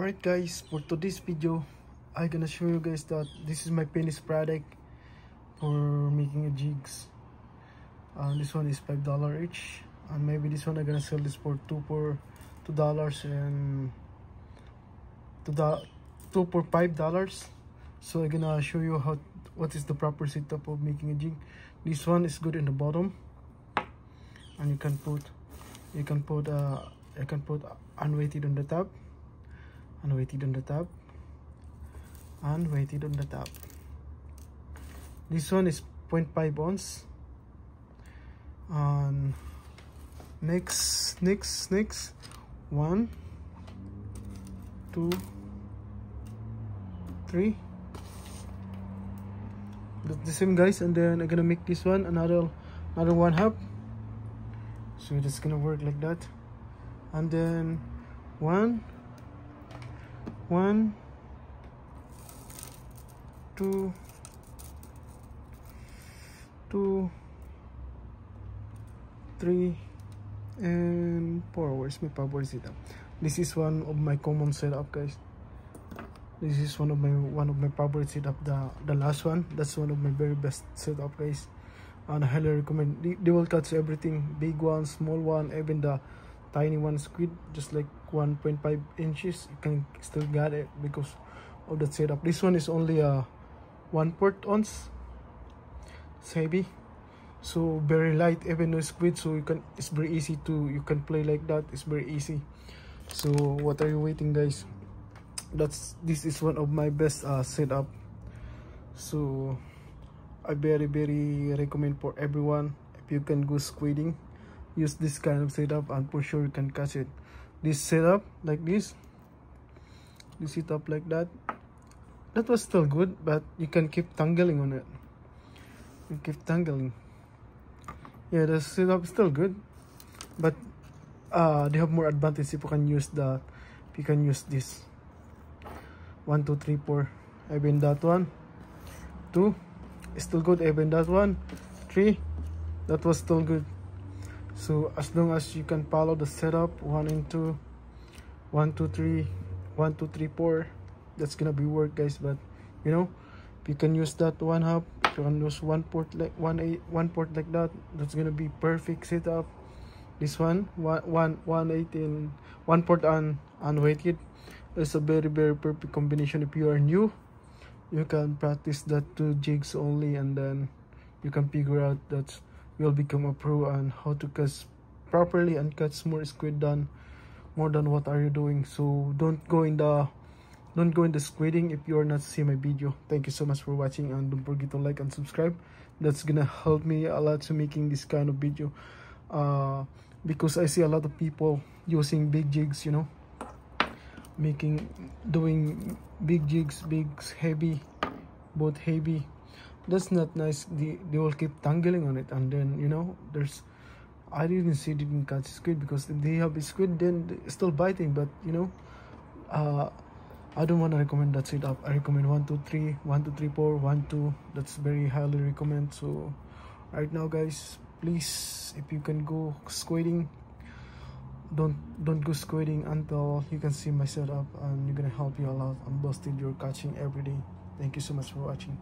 Alright guys, for today's video I'm gonna show you guys that this is my finished product for making a jigs. This one is $5 each, and maybe this one I'm gonna sell this for $2 and two for $5. So I'm gonna show you what is the proper setup of making a jig. This one is good in the bottom, and you can put unweighted on the top, unweighted on the top, unweighted on the top. This one is 0.5 ounce. And next 1 2 3, that's the same guys. And then I'm gonna make this one another 1/2, so it's gonna work like that. And then 1 2 3 and 4. Where's my power setup? This is one of my common setup, guys. This is one of my favorite setup. The last one, that's one of my very best setup, guys, and I highly recommend. They will catch everything, big one, small one, even the tiny one squid, just like 1.5 inches. You can still get it because of that setup. This one is only a 1/4 ounce. It's heavy, so very light, even no squid, so it's very easy you can play like that. It's very easy. So what are you waiting, guys? This is one of my best setup. So I very recommend for everyone. If you can go squiding, use this kind of setup, and for sure you can catch it. This setup like this setup like that was still good, but you can keep tangling on it. You keep tangling. Yeah, the setup is still good, but they have more advantage if you can use this 1 2 3 4. Even that one 2 is still good. Even that one 3, that was still good. So as long as you can follow the setup 1 and 2, 1 2 3, 1 2 3 4, that's gonna be work, guys. But you know, if you can use that 1/2, if you can use 1/4 like 1/4 like that, that's gonna be perfect setup. This one 1/8 and 1/4 unweighted is a very perfect combination. If you are new, you can practice that 2 jigs only, and then you can figure out that you'll become a pro on how to catch properly and catch more squid more than what are you doing. So don't go in the squiding if you are not seeing my video. Thank you so much for watching, and don't forget to like and subscribe. That's gonna help me a lot to making this kind of video, because I see a lot of people using big jigs, you know, doing big jigs, heavy, both heavy. That's not nice. They will keep tangling on it, and then, you know, I didn't catch squid, because if they have a squid, then they're still biting. But you know, I don't want to recommend that setup. I recommend 1 2 3, 1 2 3 4, 1 2. That's very highly recommend. So right now, guys, please, if you can go squiding, don't go squiding until you can see my setup, and you're gonna help you a lot on busting your catching every day. Thank you so much for watching.